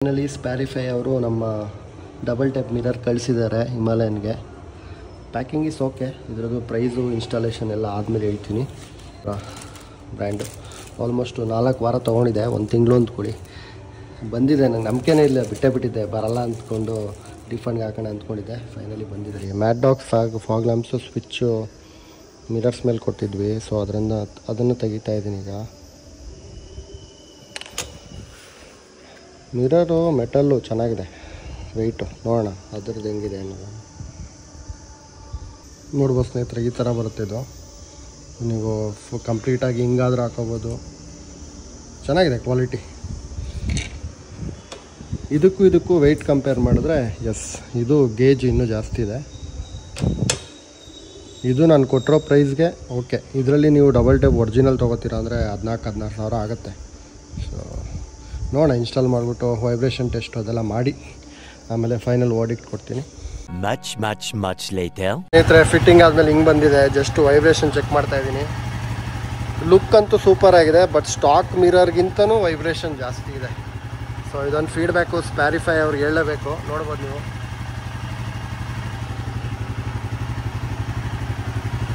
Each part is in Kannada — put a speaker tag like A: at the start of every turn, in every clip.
A: ಫೈನಲಿ ಸ್ಪ್ಯಾರಿಫೈ ಅವರು ನಮ್ಮ ಡಬಲ್ ಟೆಪ್ ಮಿರರ್ ಕಳಿಸಿದ್ದಾರೆ ಹಿಮಾಲಯನ್ಗೆ. Packing is okay. ಇದರದ್ದು ಪ್ರೈಸು ಇನ್ಸ್ಟಾಲೇಷನ್ ಎಲ್ಲ ಆದಮೇಲೆ ಹೇಳ್ತೀನಿ. ಬ್ರ್ಯಾಂಡು ಆಲ್ಮೋಸ್ಟು 4 ವಾರ ತೊಗೊಂಡಿದ್ದೆ, 1 ತಿಂಗಳು ಅಂದ್ಕೊಳ್ಳಿ. ಬಂದಿದೆ. ನಂಗೆ ನಂಬಿಕೆನೇ ಇಲ್ಲ, ಬಿಟ್ಟಿದ್ದೆ ಬರಲ್ಲ ಅಂದ್ಕೊಂಡು ರೀಫಂಡ್ಗೆ ಹಾಕೋಣ ಅಂದ್ಕೊಂಡಿದ್ದೆ. ಫೈನಲಿ ಬಂದಿದೆ. Mat dog fog lamps switch mirrors ಮೇಲೆ ಕೊಟ್ಟಿದ್ವಿ, ಸೊ ಅದನ್ನು ತೆಗಿತಾ ಇದ್ದೀನಿ ಈಗ. ಮಿರರು ಮೆಟಲ್ಲು ಚೆನ್ನಾಗಿದೆ, ವೆಯ್ಟು ನೋಡೋಣ ಅದರದ್ದು ಹೆಂಗಿದೆ ಅನ್ನೋದು. ನೋಡ್ಬೋದು ಸ್ನೇಹಿತರೆ, ಈ ಥರ ಬರುತ್ತೆ ಇದು. ನೀವು ಕಂಪ್ಲೀಟಾಗಿ ಹಿಂಗಾದ್ರೂ ಹಾಕೋಬೋದು. ಚೆನ್ನಾಗಿದೆ ಕ್ವಾಲಿಟಿ. ಇದಕ್ಕೂ ವೆಯ್ಟ್ ಕಂಪೇರ್ ಮಾಡಿದ್ರೆ ಎಸ್, ಇದು ಗೇಜ್ ಇನ್ನೂ ಜಾಸ್ತಿ ಇದೆ. ಇದು ನಾನು ಕೊಟ್ಟಿರೋ ಪ್ರೈಸ್ಗೆ ಓಕೆ. ಇದರಲ್ಲಿ ನೀವು ಡಬಲ್ ಟೇಪ್ ಒರಿಜಿನಲ್ ತೊಗೋತೀರ ಅಂದರೆ 14,000 ಸಾವಿರ ಆಗುತ್ತೆ. ಸೊ ನೋಡೋಣ, ಇನ್ಸ್ಟಾಲ್ ಮಾಡಿಬಿಟ್ಟು ವೈಬ್ರೇಷನ್ ಟೆಸ್ಟ್ ಅದೆಲ್ಲ ಮಾಡಿ ಆಮೇಲೆ ಫೈನಲ್ ವರ್ಡಿಕ್ಟ್ ಕೊಡ್ತೀನಿ. ಸ್ನೇಹಿತರೆ, ಫಿಟ್ಟಿಂಗ್ ಆದಮೇಲೆ ಹಿಂಗೆ ಬಂದಿದೆ. ಜಸ್ಟ್ ವೈಬ್ರೇಷನ್ ಚೆಕ್ ಮಾಡ್ತಾ ಇದ್ದೀನಿ. ಲುಕ್ ಅಂತೂ ಸೂಪರ್ ಆಗಿದೆ, ಬಟ್ ಸ್ಟಾಕ್ ಮಿರರ್ಗಿಂತನೂ ವೈಬ್ರೇಷನ್ ಜಾಸ್ತಿ ಇದೆ. ಸೊ ಇದೊಂದು ಫೀಡ್ಬ್ಯಾಕು ಸ್ಪ್ಯಾರಿಫೈ ಅವ್ರಿಗೆ ಹೇಳಲೇಬೇಕು. ನೋಡ್ಬೋದು ನೀವು,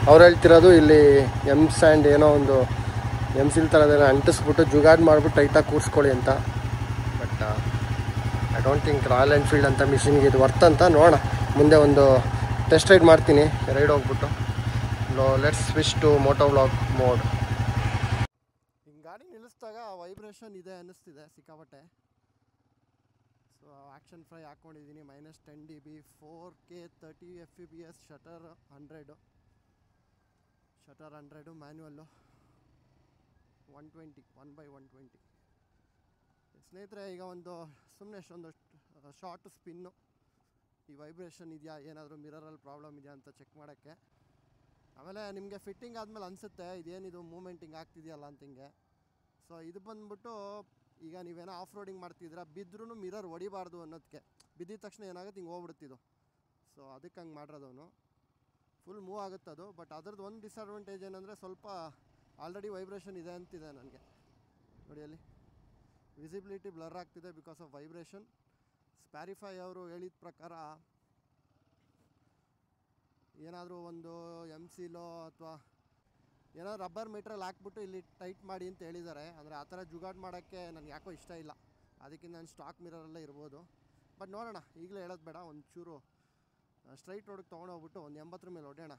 A: ಅವ್ರು ಹೇಳ್ತಿರೋದು ಇಲ್ಲಿ ಸ್ಯಾಂಡ್ ಏನೋ ಒಂದು ಸಿಲ್ ಥರದೇನೋ ಅಂಟಿಸ್ಬಿಟ್ಟು ಜುಗಾಡ್ ಮಾಡಿಬಿಟ್ಟು ಟೈಟಾಗಿ ಕೂರಿಸ್ಕೊಳ್ಳಿ ಅಂತ. But I don't think Royal Enfield ಅಂತ ಮಿಷಿನ್ಗೆ ಇದು ವರ್ತ್ ಅಂತ. ನೋಡೋಣ, ಮುಂದೆ ಒಂದು ಟೆಸ್ಟ್ ರೈಡ್ ಮಾಡ್ತೀನಿ, ರೈಡ್ ಹೋಗ್ಬಿಟ್ಟು. Let's switch to moto vlog mode. ಹಿಂಗೆ ಗಾಡಿ ನಿಲ್ಲಿಸಿದಾಗ ವೈಬ್ರೇಷನ್ ಇದೆ ಅನ್ನಿಸ್ತಿದೆ ಸಿಕ್ಕಾಪಟ್ಟೆ. ಸೊ ಆ್ಯಕ್ಷನ್ ಫ್ರೈ ಹಾಕ್ಕೊಂಡಿದ್ದೀನಿ, -10 dB, 4K 30 FPS, shutter 100 manual, 120 1/120. ಸ್ನೇಹಿತರೆ, ಈಗ ಸುಮ್ಮನೆ ಒಂದು ಶಾರ್ಟ್ ಸ್ಪಿನ್ನು, ಈ ವೈಬ್ರೇಷನ್ ಇದೆಯಾ, ಏನಾದರೂ ಮಿರರಲ್ಲಿ ಪ್ರಾಬ್ಲಮ್ ಇದೆಯಾ ಅಂತ ಚೆಕ್ ಮಾಡೋಕ್ಕೆ. ಆಮೇಲೆ ನಿಮಗೆ ಫಿಟ್ಟಿಂಗ್ ಆದಮೇಲೆ ಅನಿಸುತ್ತೆ ಇದೇನಿದು ಮೂಮೆಂಟಿಂಗ್ ಆಗ್ತಿದೆಯಲ್ಲ ಅಂತ ಹಿಂಗೆ. ಸೊ ಇದು ಬಂದ್ಬಿಟ್ಟು ಈಗ ನೀವೇನೋ ಆಫ್ ರೋಡಿಂಗ್ ಮಾಡ್ತಿದ್ದೀರಾ, ಬಿದ್ದರೂ ಮಿರರ್ ಹೊಡಿಬಾರ್ದು ಅನ್ನೋದಕ್ಕೆ. ಬಿದ್ದಿದ ತಕ್ಷಣ ಏನಾಗುತ್ತೆ, ಹಿಂಗೆ ಹೋಗ್ಬಿಡ್ತಿದ್ದು. ಸೊ ಅದಕ್ಕೆ ಹಂಗೆ ಮಾಡಿರೋದವನು. ಫುಲ್ ಮೂವ್ ಆಗುತ್ತೆ ಅದು. ಬಟ್ ಅದ್ರದ್ದು ಒಂದು ಡಿಸ್ಅಡ್ವಾಂಟೇಜ್ ಏನಂದರೆ, ಸ್ವಲ್ಪ ಆಲ್ರೆಡಿ ವೈಬ್ರೇಷನ್ ಇದೆ ಅಂತಿದೆ ನನಗೆ. ನೋಡಿ, ಅಲ್ಲಿ ವಿಸಿಬಿಲಿಟಿ ಬ್ಲರ್ ಆಗ್ತಿದೆ ಬಿಕಾಸ್ ಆಫ್ ವೈಬ್ರೇಷನ್. ಸ್ಪ್ಯಾರಿಫೈ ಅವರು ಹೇಳಿದ ಪ್ರಕಾರ ಏನಾದರೂ ಒಂದು ಸಿಲೋ ಅಥವಾ ಏನಾದ್ರು ರಬ್ಬರ್ ಮೀಟ್ರಲ್ಲಿ ಹಾಕ್ಬಿಟ್ಟು ಇಲ್ಲಿ ಟೈಟ್ ಮಾಡಿ ಅಂತ ಹೇಳಿದ್ದಾರೆ. ಅಂದರೆ ಆ ಥರ ಜುಗಾಡ್ ಮಾಡೋಕ್ಕೆ ನನಗೆ ಯಾಕೋ ಇಷ್ಟ ಇಲ್ಲ. ಅದಕ್ಕೆ ನಾನು ಸ್ಟಾಕ್ ಮಿರರಲ್ಲೇ ಇರ್ಬೋದು. ಬಟ್ ನೋಡೋಣ, ಈಗಲೇ ಹೇಳೋದು ಬೇಡ. ಒಂಚೂರು ಸ್ಟ್ರೈಟ್ ರೋಡಿಗೆ ತೊಗೊಂಡೋಗ್ಬಿಟ್ಟು ಒಂದು 80 ಮೇಲೆ ಹೊಡೆಯೋಣ.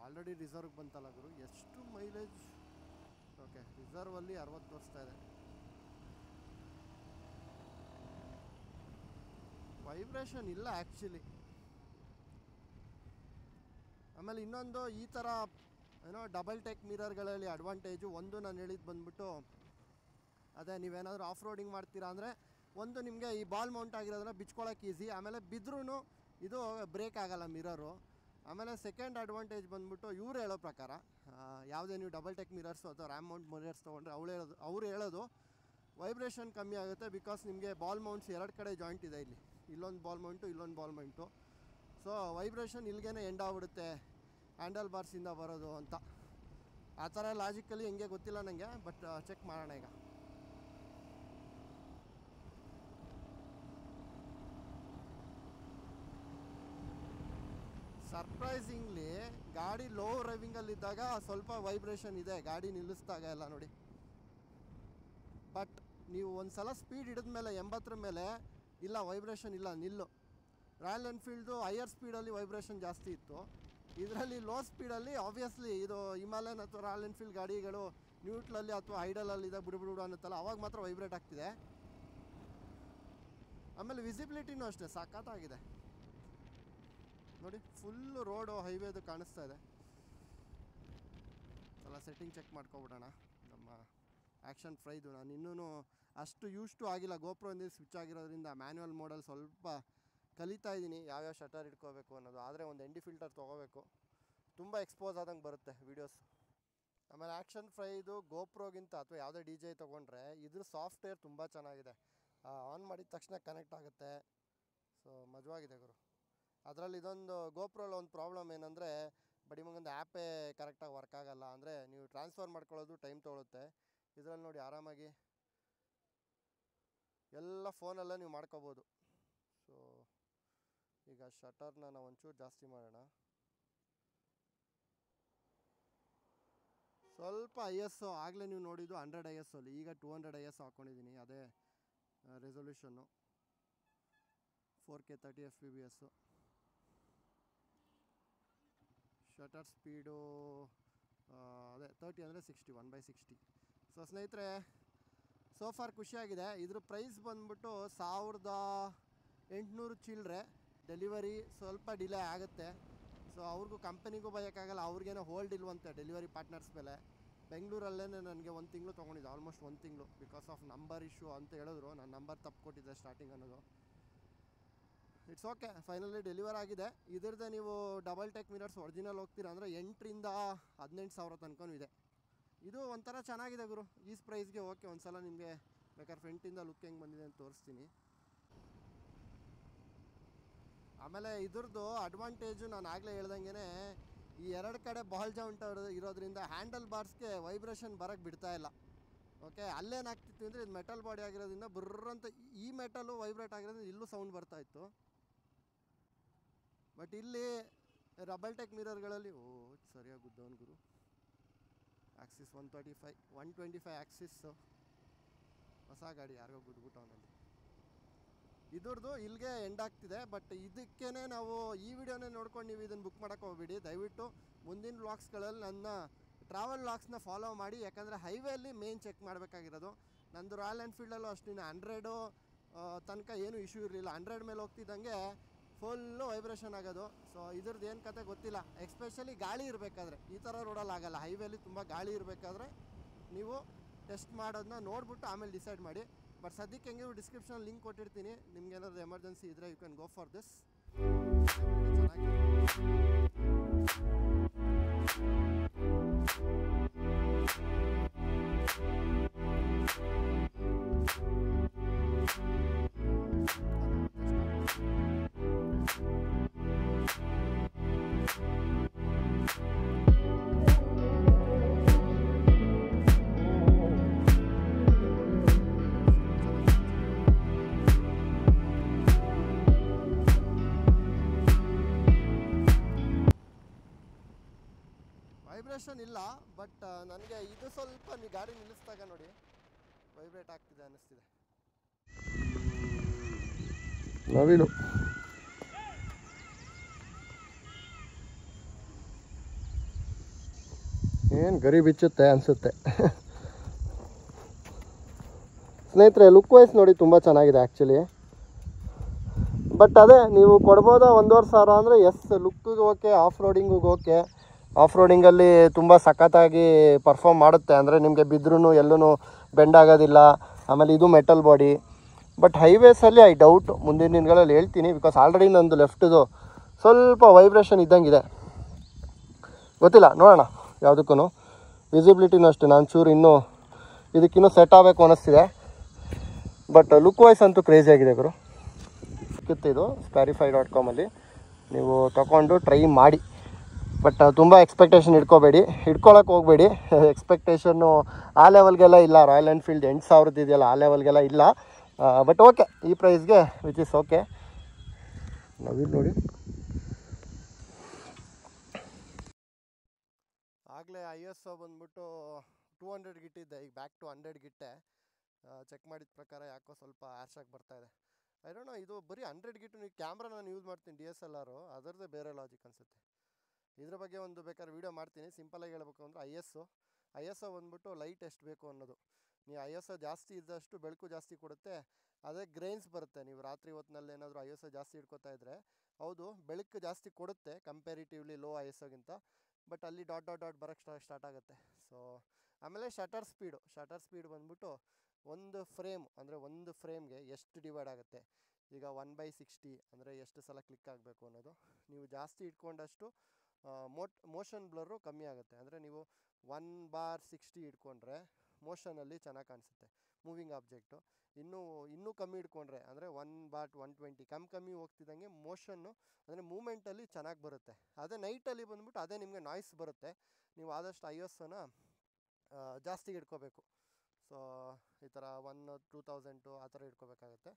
A: ಆಲ್ರೆಡಿ ರಿಸರ್ವ್ಗೆ ಬಂತಲ್ಲ ಗುರು, ಎಷ್ಟು ಮೈಲೇಜ್. ಓಕೆ, ರಿಸರ್ವಲ್ಲಿ 60 ತೋರಿಸ್ತಾ ಇದೆ. ವೈಬ್ರೇಷನ್ ಇಲ್ಲ ಆ್ಯಕ್ಚುಲಿ. ಆಮೇಲೆ ಇನ್ನೊಂದು, ಈ ಥರ ಏನೋ ಡಬಲ್ ಟೇಕ್ ಮಿರರ್ಗಳಲ್ಲಿ ಅಡ್ವಾಂಟೇಜು ಒಂದು ನಾನು ಹೇಳಿದ್ದು ಬಂದ್ಬಿಟ್ಟು ಅದೇ, ನೀವೇನಾದರೂ ಆಫ್ ರೋಡಿಂಗ್ ಮಾಡ್ತೀರಾ ಅಂದರೆ ಒಂದು ನಿಮಗೆ ಈ ಬಾಲ್ ಮೌಂಟ್ ಆಗಿರೋದನ್ನ ಬಿಚ್ಕೊಳ್ಳೋಕೆ ಈಸಿ. ಆಮೇಲೆ ಬಿದ್ದರೂ ಇದು ಬ್ರೇಕ್ ಆಗೋಲ್ಲ ಮಿರರು. ಆಮೇಲೆ ಸೆಕೆಂಡ್ ಅಡ್ವಾಂಟೇಜ್ ಬಂದ್ಬಿಟ್ಟು ಇವ್ರು ಹೇಳೋ ಪ್ರಕಾರ, ಯಾವುದೇ ನೀವು ಡಬಲ್ ಟೆಕ್ ಮಿರರ್ಸು ಅಥವಾ ರ್ಯಾಮ್ ಮೌಂಟ್ ಮಿರರ್ಸ್ ತೊಗೊಂಡ್ರೆ ಅವ್ರು ಹೇಳೋದು ವೈಬ್ರೇಷನ್ ಕಮ್ಮಿ ಆಗುತ್ತೆ. ಬಿಕಾಸ್ ನಿಮಗೆ ಬಾಲ್ ಮೌಂಟ್ಸ್ 2 ಕಡೆ ಜಾಯಿಂಟ್ ಇದೆ. ಇಲ್ಲೊಂದು ಬಾಲ್ ಮೌಂಟು, ಇಲ್ಲೊಂದು ಬಾಲ್ ಮೌಂಟು. ಸೊ ವೈಬ್ರೇಷನ್ ಇಲ್ಲಿಗೇ ಎಂಡ್ ಆಗ್ಬಿಡುತ್ತೆ ಹ್ಯಾಂಡಲ್ ಬಾರ್ಸಿಂದ ಬರೋದು ಅಂತ. ಆ ಥರ ಲಾಜಿಕಲಿ ಹೆಂಗೆ ಗೊತ್ತಿಲ್ಲ ನನಗೆ, ಬಟ್ ಚೆಕ್ ಮಾಡೋಣ ಈಗ. ಸರ್ಪ್ರೈಸಿಂಗ್ಲಿ ಗಾಡಿ ಲೋ ಡ್ರೈವಿಂಗಲ್ಲಿದ್ದಾಗ ಸ್ವಲ್ಪ ವೈಬ್ರೇಷನ್ ಇದೆ, ಗಾಡಿ ನಿಲ್ಲಿಸಿದಾಗ ಎಲ್ಲ ನೋಡಿ. ಬಟ್ ನೀವು ಒಂದು ಸಲ ಸ್ಪೀಡ್ ಹಿಡಿದ್ಮೇಲೆ 80 ಮೇಲೆ ಇಲ್ಲ, ವೈಬ್ರೇಷನ್ ಇಲ್ಲ, ನಿಲ್ಲು. ರಾಯಲ್ ಎನ್ಫೀಲ್ಡು ಹೈಯರ್ ಸ್ಪೀಡಲ್ಲಿ ವೈಬ್ರೇಷನ್ ಜಾಸ್ತಿ ಇತ್ತು. ಇದರಲ್ಲಿ ಲೋ ಸ್ಪೀಡಲ್ಲಿ ಆಬ್ವಿಯಸ್ಲಿ ಇದು ಹಿಮಾಲಯನ್ ಅಥವಾ ರಾಯಲ್ ಎನ್ಫೀಲ್ಡ್ ಗಾಡಿಗಳು ನ್ಯೂಟ್ಲಲ್ಲಿ ಅಥವಾ ಐಡಲಲ್ಲಿದೆ ಬಿಡು ಅನ್ನುತ್ತಲ್ಲ, ಅವಾಗ ಮಾತ್ರ ವೈಬ್ರೇಟ್ ಆಗ್ತಿದೆ. ಆಮೇಲೆ ವಿಸಿಬಿಲಿಟಿನೂ ಅಷ್ಟೇ ಸಖತ್ತಾಗಿದೆ ನೋಡಿ. ಫುಲ್ಲು ರೋಡು ಹೈವೇದು ಕಾಣಿಸ್ತಾ ಇದೆ. ಎಲ್ಲ ಸೆಟ್ಟಿಂಗ್ ಚೆಕ್ ಮಾಡ್ಕೊಬಿಡೋಣ ನಮ್ಮ ಆ್ಯಕ್ಷನ್ ಫ್ರೈದು. ನಾನು ಇನ್ನೂ ಅಷ್ಟು ಯೂಸ್ಟು ಆಗಿಲ್ಲ, ಗೋಪ್ರೋಯಿಂದ ಸ್ವಿಚ್ ಆಗಿರೋದ್ರಿಂದ ಮ್ಯಾನ್ಯುವಲ್ ಮೋಡಲ್ಲಿ ಸ್ವಲ್ಪ ಕಲಿತಾ ಇದ್ದೀನಿ ಯಾವ್ಯಾವ ಶಟರ್ ಇಟ್ಕೋಬೇಕು ಅನ್ನೋದು. ಆದರೆ ಒಂದು ND ಫಿಲ್ಟರ್ ತೊಗೋಬೇಕು, ತುಂಬ ಎಕ್ಸ್ಪೋಸ್ ಆದಂಗೆ ಬರುತ್ತೆ ವೀಡಿಯೋಸ್. ಆಮೇಲೆ ಆ್ಯಕ್ಷನ್ ಫ್ರೈದು ಗೋಪ್ರೋಗಿಂತ ಅಥವಾ ಯಾವುದೇ DJI ತೊಗೊಂಡ್ರೆ ಇದ್ರ ಸಾಫ್ಟ್ವೇರ್ ತುಂಬ ಚೆನ್ನಾಗಿದೆ. ಆನ್ ಮಾಡಿದ ತಕ್ಷಣ ಕನೆಕ್ಟ್ ಆಗುತ್ತೆ. ಸೊ ಮಜವಾಗಿದೆ ಗುರು. ಅದರಲ್ಲಿ ಇದೊಂದು ಗೋಪ್ರೋಲ್ಲಿ ಒಂದು ಪ್ರಾಬ್ಲಮ್ ಏನಂದರೆ, ಬಟ್ ನಿಮಗೊಂದು ಆ್ಯಪೇ ಕರೆಕ್ಟಾಗಿ ವರ್ಕ್ ಆಗೋಲ್ಲ. ಅಂದರೆ ನೀವು ಟ್ರಾನ್ಸ್ಫರ್ ಮಾಡ್ಕೊಳ್ಳೋದು ಟೈಮ್ ತೊಗೊಳುತ್ತೆ. ಇದರಲ್ಲಿ ನೋಡಿ ಆರಾಮಾಗಿ ಎಲ್ಲ ಫೋನಲ್ಲೇ ನೀವು ಮಾಡ್ಕೋಬೋದು. ಸೊ ಈಗ ಶಟರ್ನ ನಾವು ಒಂಚೂರು ಜಾಸ್ತಿ ಮಾಡೋಣ. ಸ್ವಲ್ಪ IS ಆಗಲೇ ನೀವು ನೋಡಿದ್ದು 100 IS ಅಲ್ಲಿ, ಈಗ 200 IS ಹಾಕ್ಕೊಂಡಿದ್ದೀನಿ. ಅದೇ ರೆಸೊಲ್ಯೂಷನ್ನು 4K 30 FPS. ಶಟರ್ ಸ್ಪೀಡು ಅದೇ 30 ಅಂದರೆ 60 1/60. ಸೊ ಸ್ನೇಹಿತರೆ, ಸೋಫಾರ್ ಖುಷಿಯಾಗಿದೆ. ಇದ್ರ ಪ್ರೈಸ್ ಬಂದ್ಬಿಟ್ಟು 1800 ಚಿಲ್ಲರೆ. ಡೆಲಿವರಿ ಸ್ವಲ್ಪ ಡಿಲೇ ಆಗುತ್ತೆ. ಸೊ ಅವ್ರಿಗೂ ಕಂಪನಿಗೂ ಬರೋಕ್ಕಾಗಲ್ಲ, ಅವ್ರಿಗೇನೋ ಹೋಲ್ಡ್ ಇಲ್ವಂತೆ ಡೆಲಿವರಿ ಪಾರ್ಟ್ನರ್ಸ್ ಮೇಲೆ. ಬೆಂಗಳೂರಲ್ಲೇ ನನಗೆ 1 ತಿಂಗಳು ತೊಗೊಂಡಿದ್ದೆ, ಆಲ್ಮೋಸ್ಟ್ 1 ತಿಂಗಳು, ಬಿಕಾಸ್ ಆಫ್ ನಂಬರ್ ಇಶ್ಯೂ ಅಂತ ಹೇಳಿದ್ರು. ನಾನು ನಂಬರ್ ತಪ್ಪು ಕೊಟ್ಟಿದ್ದೆ ಸ್ಟಾರ್ಟಿಂಗ್ ಅನ್ನೋದು. ಇಟ್ಸ್ ಓಕೆ, ಫೈನಲಿ ಡೆಲಿವರ್ ಆಗಿದೆ. ಇದ್ರದ್ದೇ ನೀವು ಡಬಲ್ ಟೆಕ್ ಮಿರರ್ಸ್ ಒರಿಜಿನಲ್ ಹೋಗ್ತೀರಾ ಅಂದರೆ 8,000 to 18,000 ತನಕ ಇದೆ. ಇದು ಒಂಥರ ಚೆನ್ನಾಗಿದೆ ಗುರು, ಈ ಪ್ರೈಸ್ಗೆ ಓಕೆ. ಒಂದ್ಸಲ ನಿಮಗೆ ಬೇಕಾದ್ರೆ ಫ್ರಂಟಿಂದ ಲುಕ್ ಹೆಂಗೆ ಬಂದಿದೆ ಅಂತ ತೋರಿಸ್ತೀನಿ. ಆಮೇಲೆ ಇದ್ರದ್ದು ಅಡ್ವಾಂಟೇಜು ನಾನು ಆಗಲೇ ಹೇಳ್ದಂಗೆ, ಈ 2 ಕಡೆ ಬಾಲ್ ಜೌಂಟ್ ಇರೋದ್ರಿಂದ ಹ್ಯಾಂಡಲ್ ಬಾರ್ಸ್ಗೆ ವೈಬ್ರೇಷನ್ ಬರೋಕ್ಕೆ ಬಿಡ್ತಾ ಇಲ್ಲ. ಓಕೆ, ಅಲ್ಲೇನಾಗ್ತಿತ್ತು ಅಂದರೆ ಇದು ಮೆಟಲ್ ಬಾಡಿ ಆಗಿರೋದ್ರಿಂದ ಬುರ್ರಂತ ಈ ಮೆಟಲು ವೈಬ್ರೇಟ್ ಆಗಿರೋದ್ರಿಂದ ಇಲ್ಲೂ ಸೌಂಡ್ ಬರ್ತಾಯಿತ್ತು. ಬಟ್ ಇಲ್ಲಿ ಡಬಲ್ ಟೆಕ್ ಮಿರರ್ಗಳಲ್ಲಿ ಸರಿಯಾಗಿ ಗುದ್ದವನು ಗುರು. ಆಕ್ಸಿಸ್ 125 ಆಕ್ಸಿಸ್ ಹೊಸ ಗಾಡಿ ಯಾರಿಗೋ ಗುದ್ಬಿಟ್ಟು ಅವನಲ್ಲಿ. ಇದ್ರದ್ದು ಇಲ್ಲಿಗೆ ಎಂಡ್ ಆಗ್ತಿದೆ. ಬಟ್ ಇದಕ್ಕೇ ನಾವು ಈ ವಿಡಿಯೋನೇ ನೋಡ್ಕೊಂಡು ನೀವು ಇದನ್ನು ಬುಕ್ ಮಾಡೋಕ್ಕೆ ಹೋಗ್ಬಿಡಿ ದಯವಿಟ್ಟು. ಮುಂದಿನ ವ್ಲಾಗ್ಸ್ಗಳಲ್ಲಿ ನನ್ನ ಟ್ರಾವೆಲ್ ವ್ಲಾಗ್ಸ್ನ ಫಾಲೋ ಮಾಡಿ, ಯಾಕಂದರೆ ಹೈವೇಲಿ ಮೇನ್ ಚೆಕ್ ಮಾಡಬೇಕಾಗಿರೋದು. ನಂದು ರಾಯಲ್ ಎನ್ಫೀಲ್ಡಲ್ಲೂ ಅಷ್ಟೇ 100 ತನಕ ಏನೂ ಇಶ್ಯೂ ಇರಲಿಲ್ಲ. 100 ಮೇಲೆ ಹೋಗ್ತಿದ್ದಂಗೆ ಫುಲ್ಲು ವೈಬ್ರೇಷನ್ ಆಗೋದು. ಸೊ ಇದ್ರದ್ದು ಏನು ಕತೆ ಗೊತ್ತಿಲ್ಲ. ಎಕ್ಸ್ಪೆಷಲಿ ಗಾಳಿ ಇರಬೇಕಾದ್ರೆ, ಈ ಥರ ರೋಡಲ್ಲಿ ಆಗಲ್ಲ. ಹೈವೇಲಿ ತುಂಬ ಗಾಳಿ ಇರಬೇಕಾದ್ರೆ ನೀವು ಟೆಸ್ಟ್ ಮಾಡೋದನ್ನ ನೋಡ್ಬಿಟ್ಟು ಆಮೇಲೆ ಡಿಸೈಡ್ ಮಾಡಿ. ಬಟ್ ಸದ್ಯಕ್ಕೆ ಹೆಂಗೆ ಡಿಸ್ಕ್ರಿಪ್ಷನ್ ಲಿಂಕ್ ಕೊಟ್ಟಿರ್ತೀನಿ. ನಿಮ್ಗೆ ಏನಾದರೂ ಎಮರ್ಜೆನ್ಸಿ ಇದ್ದರೆ you can go for this. Vibration ಇಲ್ಲ, ಬಟ್ ನನಗೆ ಇದು ಸ್ವಲ್ಪ ಗಾಡಿ ನಿಲ್ಲಿಸಿದಾಗ ನೋಡಿ ವೈಬ್ರೇಟ್ ಆಗ್ತಿದೆ ಅನ್ನಿಸ್ತಿದೆ. ನವೀನು ಏನು ಗರಿ ಬಿಚ್ಚುತ್ತೆ ಅನಿಸುತ್ತೆ. ಸ್ನೇಹಿತರೆ, ಲುಕ್ ವೈಸ್ ನೋಡಿ ತುಂಬ ಚೆನ್ನಾಗಿದೆ ಆ್ಯಕ್ಚುಲಿ. ಬಟ್ ಅದೇ ನೀವು ಕೊಡ್ಬೋದಾ 1,500 ಅಂದರೆ ಎಸ್, ಲುಕ್ಕಿಗೆ ಓಕೆ, ಆಫ್ ರೋಡಿಂಗಿಗೆ ಓಕೆ. ಆಫ್ ರೋಡಿಂಗಲ್ಲಿ ತುಂಬ ಸಖತ್ತಾಗಿ ಪರ್ಫಾರ್ಮ್ ಮಾಡುತ್ತೆ. ಅಂದರೆ ನಿಮಗೆ ಬಿದ್ರೂ ಎಲ್ಲೂ ಬೆಂಡ್ ಆಗೋದಿಲ್ಲ. ಆಮೇಲೆ ಇದು ಮೆಟಲ್ ಬಾಡಿ. ಬಟ್ ಹೈವೇಸಲ್ಲಿ ಐ ಡೌಟ್, ಮುಂದಿನ ದಿನಗಳಲ್ಲಿ ಹೇಳ್ತೀನಿ. ಬಿಕಾಸ್ ಆಲ್ರೆಡಿ ನಂದು ಲೆಫ್ಟ್ದು ಸ್ವಲ್ಪ ವೈಬ್ರೇಷನ್ ಇದ್ದಂಗಿದೆ, ಗೊತ್ತಿಲ್ಲ, ನೋಡೋಣ. ಯಾವುದಕ್ಕೂ ವಿಸಿಬಿಲಿಟಿನೂ ಅಷ್ಟೇ ನಾನು ಚೂರು ಇನ್ನೂ ಇದಕ್ಕಿನ್ನೂ ಸೆಟ್ ಆಗಬೇಕು ಅನ್ನಿಸ್ತಿದೆ. ಬಟ್ ಲುಕ್ ವೈಸ್ ಅಂತೂ ಕ್ರೇಜಿ ಆಗಿದೆ ಗುರು. ಸಿಕ್ಕುತ್ತೆ ಇದು Sparify.com ನೀವು ತಗೊಂಡು ಟ್ರೈ ಮಾಡಿ. ಬಟ್ ತುಂಬ ಎಕ್ಸ್ಪೆಕ್ಟೇಷನ್ ಇಟ್ಕೊಳ್ಳೋಕೆ ಹೋಗಬೇಡಿ. ಎಕ್ಸ್ಪೆಕ್ಟೇಷನ್ನು ಆ ಲೆವೆಲ್ಗೆಲ್ಲ ಇಲ್ಲ. ರಾಯಲ್ ಎನ್ಫೀಲ್ಡ್ 8,000 ಇದೆಯಲ್ಲ, ಆ ಲೆವೆಲ್ಗೆಲ್ಲ ಇಲ್ಲ. ಬಟ್ ಓಕೆ, ಈ ಪ್ರೈಸ್ಗೆ ವಿಚ್ ಇಸ್ ಓಕೆ. ನಾವಿಲ್ಲಿ ನೋಡಿ ಆಗಲೇ ISO ಬಂದ್ಬಿಟ್ಟು 200 ಗಿಟ್ಟಿದ್ದೆ, ಈಗ ಬ್ಯಾಕ್ ಟು 100 ಗಿಟ್ಟೆ. ಚೆಕ್ ಮಾಡಿದ ಪ್ರಕಾರ ಯಾಕೋ ಸ್ವಲ್ಪ ಆಗಿ ಬರ್ತಾಯಿದೆ. ಐ ಡೋಂಟ್ ನೋ, ಇದು ಬರೀ 100 ಗಿಟ್ಟು. ನೀವು ಕ್ಯಾಮ್ರಾ ನಾನು ಯೂಸ್ ಮಾಡ್ತೀನಿ DSLR, ಅದರದ್ದೇ ಬೇರೆ ಲಾಜಿಕ್ ಅನಿಸುತ್ತೆ. ಇದ್ರ ಬಗ್ಗೆ ಒಂದು ಬೇಕಾದ್ರೆ ವೀಡಿಯೋ ಮಾಡ್ತೀನಿ. ಸಿಂಪಲಾಗಿ ಹೇಳಬೇಕು ಅಂದರೆ ISO ಬಂದ್ಬಿಟ್ಟು ಲೈಟ್ ಎಷ್ಟು ಬೇಕು ಅನ್ನೋದು. ನೀವು ISO ಜಾಸ್ತಿ ಇದ್ದಷ್ಟು ಬೆಳಕು ಜಾಸ್ತಿ ಕೊಡುತ್ತೆ, ಅದೇ ಗ್ರೈನ್ಸ್ ಬರುತ್ತೆ. ನೀವು ರಾತ್ರಿ ಹೊತ್ತಿನಲ್ಲಿ ಏನಾದರೂ ISO ಜಾಸ್ತಿ ಇಟ್ಕೋತಾ ಇದ್ದರೆ, ಹೌದು ಬೆಳಕು ಜಾಸ್ತಿ ಕೊಡುತ್ತೆ ಕಂಪೇರಿಟಿವ್ಲಿ ಲೋ ISOಗಿಂತ. ಬಟ್ ಅಲ್ಲಿ ಡಾಟ್ ಬರೋಕ್ಕೆ ಸ್ಟಾರ್ಟ್ ಆಗುತ್ತೆ. ಸೊ ಆಮೇಲೆ ಶಟರ್ ಸ್ಪೀಡ್ ಬಂದ್ಬಿಟ್ಟು ಒಂದು ಫ್ರೇಮ್ಗೆ ಎಷ್ಟು ಡಿವೈಡ್ ಆಗುತ್ತೆ. ಈಗ 1/60 ಅಂದರೆ ಎಷ್ಟು ಸಲ ಕ್ಲಿಕ್ ಆಗಬೇಕು ಅನ್ನೋದು. ನೀವು ಜಾಸ್ತಿ ಇಟ್ಕೊಂಡಷ್ಟು ಮೋಷನ್ ಬ್ಲರು ಕಮ್ಮಿ ಆಗುತ್ತೆ. ಅಂದರೆ ನೀವು 1/60 ಇಟ್ಕೊಂಡ್ರೆ ಮೋಷನಲ್ಲಿ ಚೆನ್ನಾಗಿ ಕಾಣಿಸುತ್ತೆ ಮೂವಿಂಗ್ ಆಬ್ಜೆಕ್ಟು. ಇನ್ನೂ ಕಮ್ಮಿ ಇಟ್ಕೊಂಡ್ರೆ ಅಂದರೆ 1/120 ಕಮ್ಮಿ ಹೋಗ್ತಿದ್ದಂಗೆ ಮೋಷನ್ನು ಅಂದರೆ ಮೂಮೆಂಟಲ್ಲಿ ಚೆನ್ನಾಗಿ ಬರುತ್ತೆ. ಅದೇ ನೈಟಲ್ಲಿ ಬಂದ್ಬಿಟ್ಟು ಅದೇ ನಿಮಗೆ ನಾಯ್ಸ್ ಬರುತ್ತೆ. ನೀವು ಆದಷ್ಟು ISOನ ಜಾಸ್ತಿ ಇಟ್ಕೋಬೇಕು. ಸೊ ಈ ಥರ 1-2,000 ಆ ಥರ ಇಟ್ಕೋಬೇಕಾಗತ್ತೆ.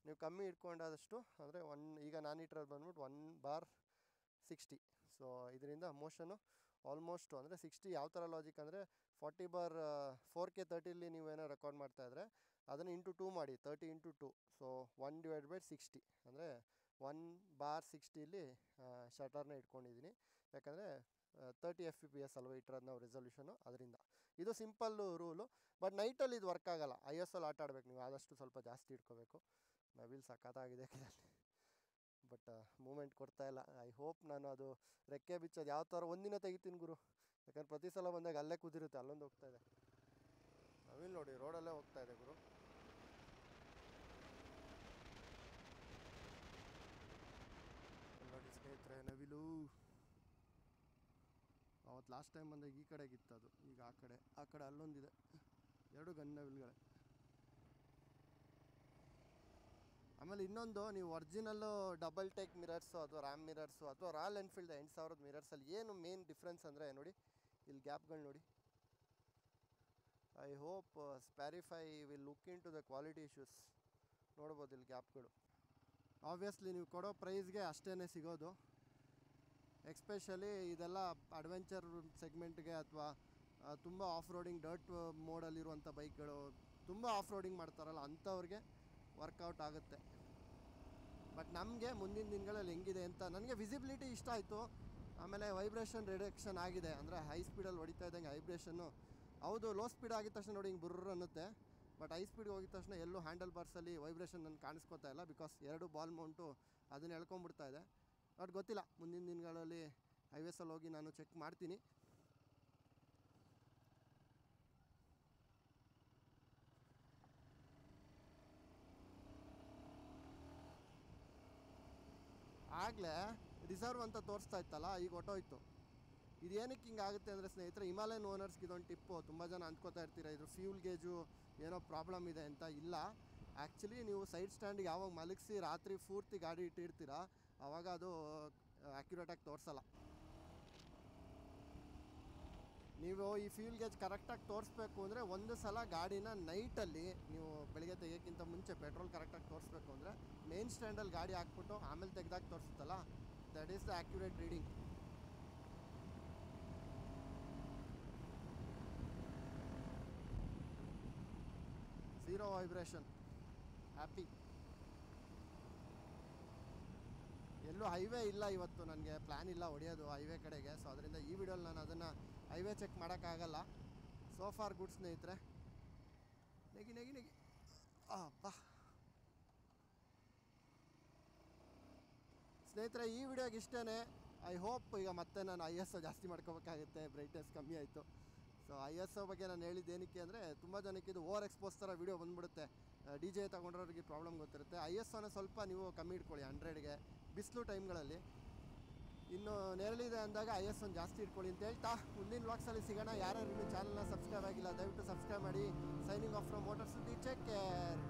A: ನೀವು ಕಮ್ಮಿ ಇಟ್ಕೊಂಡಾದಷ್ಟು ಅಂದರೆ ಈಗ ನಾನು ಇಟ್ಟಿರೋದು ಬಂದ್ಬಿಟ್ಟು 1/60. ಸೊ ಇದರಿಂದ ಮೋಷನು ಆಲ್ಮೋಸ್ಟ್ ಅಂದರೆ 60 ಯಾವ ಥರ ಲಾಜಿಕ್ ಅಂದರೆ 40/4K 30ಲಿ ನೀವೇನೋ ರೆಕಾರ್ಡ್ ಮಾಡ್ತಾಯಿದ್ರೆ ಅದನ್ನು ಇಂಟು 2 ಮಾಡಿ, 30 × 2. ಸೊ 1/60 ಅಂದರೆ 1/60ಲಿ ಶಟರ್ನ ಇಟ್ಕೊಂಡಿದ್ದೀನಿ. ಯಾಕಂದರೆ 30 FPS ಅಲ್ವ ಇಟ್ಟಿರೋದು ನಾವು ರೆಸೊಲ್ಯೂಷನು, ಅದರಿಂದ ಇದು ಸಿಂಪಲ್ಲು ರೂಲು. ಬಟ್ ನೈಟಲ್ಲಿ ಇದು ವರ್ಕ್ ಆಗೋಲ್ಲ. ISO ಆಟ ಆಡಬೇಕು ನೀವು, ಆದಷ್ಟು ಸ್ವಲ್ಪ ಜಾಸ್ತಿ ಇಟ್ಕೋಬೇಕು. ನವಿಲ್ ಸಖತ್ತಾಗಿದೆ ಬಟ್ ಮೂಮೆಂಟ್ ಕೊಡ್ತಾಯಿಲ್ಲ. ಐ ಹೋಪ್ ನಾನು ಅದು ರೆಕ್ಕೆ ಬಿಚ್ಚೋದು ಯಾವ ಥರ ಒಂದಿನ ತೆಗಿತೀನಿ ಗುರು. ಯಾಕಂದ್ರೆ ಪ್ರತಿ ಸಲ ಬಂದಾಗ ಅಲ್ಲೇ ಕುದಿರುತ್ತೆ, ಅಲ್ಲೊಂದು ಹೋಗ್ತಾಯಿದೆ. ನವಿಲ್ ನೋಡಿ ರೋಡಲ್ಲೇ ಹೋಗ್ತಾಯಿದೆ ಗುರು. ನೋಡಿ ಸ್ನೇಹಿತರೆ, ನವಿಲು ಅವತ್ತು ಲಾಸ್ಟ್ ಟೈಮ್ ಬಂದಾಗ ಈ ಕಡೆಗಿತ್ತು ಅದು, ಈಗ ಆ ಕಡೆ ಅಲ್ಲೊಂದಿದೆ. 2 ಗನ್ ನವಿಲ್ಗಳೇ. ಆಮೇಲೆ ಇನ್ನೊಂದು, ನೀವು ಒರಿಜಿನಲ್ಲು ಡಬಲ್ ಟೇಕ್ ಮಿರರ್ಸು ಅಥವಾ ರ್ಯಾಮ್ ಮಿರರ್ಸು ಅಥವಾ ರಾಯಲ್ ಎನ್ಫೀಲ್ಡ್ 8000 ಮಿರರ್ಸಲ್ಲಿ ಏನು ಮೇನ್ ಡಿಫ್ರೆನ್ಸ್ ಅಂದರೆ ನೋಡಿ, ಇಲ್ಲಿ ಗ್ಯಾಪ್ಗಳು ನೋಡಿ. I hope sparify will look into the quality issues. ನೋಡ್ಬೋದು ಇಲ್ಲಿ ಗ್ಯಾಪ್ಗಳು. ಆಬ್ವಿಯಸ್ಲಿ ನೀವು ಕೊಡೋ ಪ್ರೈಸ್ಗೆ ಅಷ್ಟೇ ಸಿಗೋದು. ಎಕ್ಸ್ಪೆಷಲಿ ಇದೆಲ್ಲ ಅಡ್ವೆಂಚರ್ ಸೆಗ್ಮೆಂಟ್ಗೆ ಅಥವಾ ತುಂಬ ಆಫ್ ರೋಡಿಂಗ್ ಡರ್ಟ್ ಮೋಡಲ್ಲಿರುವಂಥ ಬೈಕ್ಗಳು, ತುಂಬ ಆಫ್ ರೋಡಿಂಗ್ ಮಾಡ್ತಾರಲ್ಲ ಅಂಥವ್ರಿಗೆ ವರ್ಕೌಟ್ ಆಗುತ್ತೆ. ಬಟ್ ನಮಗೆ ಮುಂದಿನ ದಿನಗಳಲ್ಲಿ ಹೆಂಗಿದೆ ಅಂತ, ನನಗೆ ವಿಸಿಬಿಲಿಟಿ ಇಷ್ಟ ಆಯಿತು. ಆಮೇಲೆ ವೈಬ್ರೇಷನ್ ರಿಡಕ್ಷನ್ ಆಗಿದೆ, ಅಂದರೆ ಹೈ ಸ್ಪೀಡಲ್ಲಿ ಹೊಡಿತಾ ಇದ್ದಂಗೆ ವೈಬ್ರೇಷನ್ನು. ಹೌದು, ಲೋ ಸ್ಪೀಡ್ ಆಗಿದ ತಕ್ಷಣ ನೋಡಿ ಹಿಂಗೆ ಬುರ್ರ್ ಅನ್ನುತ್ತೆ. ಬಟ್ ಹೈ ಸ್ಪೀಡ್ಗೆ ಹೋಗಿದ ತಕ್ಷಣ ಎಲ್ಲೂ ಹ್ಯಾಂಡಲ್ ಬಾರ್ಸಲ್ಲಿ ವೈಬ್ರೇಷನ್ ನನಗೆ ಕಾಣಿಸ್ಕೋತಾ ಇಲ್ಲ. ಬಿಕಾಸ್ 2 ಬಾಲ್ ಮೌಂಟು ಅದನ್ನು ಎಳ್ಕೊಂಬಿಡ್ತಾ ಇದೆ. ಬಟ್ ಗೊತ್ತಿಲ್ಲ, ಮುಂದಿನ ದಿನಗಳಲ್ಲಿ ಹೈವೇಸಲ್ಲಿ ಹೋಗಿ ನಾನು ಚೆಕ್ ಮಾಡ್ತೀನಿ. ಆಗಲೇ ರಿಸರ್ವ್ ಅಂತ ತೋರಿಸ್ತಾ ಇತ್ತಲ್ಲ, ಈಗ ಹೊಟ್ಟೋಯ್ತು. ಇದು ಏನಕ್ಕೆ ಹಿಂಗೆ ಆಗುತ್ತೆ ಅಂದರೆ ಸ್ನೇಹಿತರೆ, ಹಿಮಾಲಯನ್ ಓನರ್ಸ್ಗೆ ಇದೊಂದು ಟಿಪ್ಪು. ತುಂಬ ಜನ ಅಂದ್ಕೋತಾ ಇರ್ತೀರ ಇದ್ರ ಫ್ಯೂಲ್ ಗೇಜು ಏನೋ ಪ್ರಾಬ್ಲಮ್ ಇದೆ ಅಂತ. ಇಲ್ಲ, ಆ್ಯಕ್ಚುಲಿ ನೀವು ಸೈಡ್ ಸ್ಟ್ಯಾಂಡಿಗೆ ಯಾವಾಗ ಮಲಗಿಸಿ ರಾತ್ರಿ ಪೂರ್ತಿ ಗಾಡಿ ಇಟ್ಟಿರ್ತೀರ ಆವಾಗ ಅದು ಆ್ಯಕ್ಯುರೇಟಾಗಿ ತೋರಿಸಲ್ಲ. ನೀವು ಈ ಫ್ಯೂಲ್ ಗೇಜ್ ಕರೆಕ್ಟಾಗಿ ತೋರಿಸ್ಬೇಕು ಅಂದರೆ ಒಂದು ಸಲ ಗಾಡಿನ ನೈಟಲ್ಲಿ ನೀವು ಬೆಳಗ್ಗೆ ತೆಗಿಯೋಕ್ಕಿಂತ ಮುಂಚೆ ಪೆಟ್ರೋಲ್ ಕರೆಕ್ಟಾಗಿ ತೋರಿಸ್ಬೇಕು ಅಂದರೆ ಮೇನ್ ಸ್ಟ್ಯಾಂಡಲ್ಲಿ ಗಾಡಿ ಹಾಕ್ಬಿಟ್ಟು ಆಮೇಲೆ ತೆಗೆದಾಗ ತೋರಿಸುತ್ತಲ್ಲ, that is the accurate reading. Zero vibration, happy. ಎಲ್ಲೂ ಹೈವೇ ಇಲ್ಲ ಇವತ್ತು, ನನಗೆ ಪ್ಲ್ಯಾನ್ ಇಲ್ಲ ಹೊಡೆಯೋದು ಹೈವೇ ಕಡೆಗೆ. ಸೊ ಅದರಿಂದ ಈ ವಿಡಿಯೋಲಿ ನಾನು ಅದನ್ನು ಹೈವೇ ಚೆಕ್ ಮಾಡೋಕ್ಕಾಗಲ್ಲ. ಸೋ ಫಾರ್ ಗುಡ್ ಸ್ನೇಹಿತರೆ. ನೆಗಿ ಬಾ ಸ್ನೇಹಿತರೆ, ಈ ವಿಡಿಯೋಗೆ ಇಷ್ಟೇ. ಐ ಹೋಪ್ ಈಗ ಮತ್ತೆ ನಾನು ISO ಜಾಸ್ತಿ ಮಾಡ್ಕೋಬೇಕಾಗುತ್ತೆ, ಬ್ರೈಟ್ನೆಸ್ ಕಮ್ಮಿ ಆಯಿತು. ಸೊ ISO ಬಗ್ಗೆ ನಾನು ಹೇಳಿದ್ದೇನಕ್ಕೆ ಅಂದರೆ, ತುಂಬ ಜನಕ್ಕೆ ಇದು ಓವರ್ ಎಕ್ಸ್ಪೋಸ್ ಥರ ವೀಡಿಯೋ ಬಂದುಬಿಡುತ್ತೆ. DJ ತೊಗೊಂಡ್ರವ್ರಿಗೆ ಪ್ರಾಬ್ಲಮ್ ಗೊತ್ತಿರುತ್ತೆ. ISOನ ಸ್ವಲ್ಪ ನೀವು ಕಮ್ಮಿ ಇಟ್ಕೊಳ್ಳಿ 100ಗೆ, ಬಿಸಿಲು ಟೈಮ್ಗಳಲ್ಲಿ. ಇನ್ನು ನೆರಳಿದೆ ಅಂದಾಗ ISO ಜಾಸ್ತಿ ಇಟ್ಕೊಳ್ಳಿ ಅಂತ ಹೇಳ್ತಾ ಮುಂದಿನ ವ್ಲಾಗ್ಸಲ್ಲಿ ಸಿಗೋಣ. ಯಾರ್ಯಾರು ಇನ್ನೂ ಚಾನಲ್ನ ಸಬ್ಸ್ಕ್ರೈಬ್ ಆಗಿಲ್ಲ ದಯವಿಟ್ಟು ಸಬ್ಸ್ಕ್ರೈಬ್ ಮಾಡಿ. ಸೈನಿಂಗ್ ಆಫ್ ಫ್ರಮ್ ಮೋಟರ್ ಸುದ್ದಿ. Take care.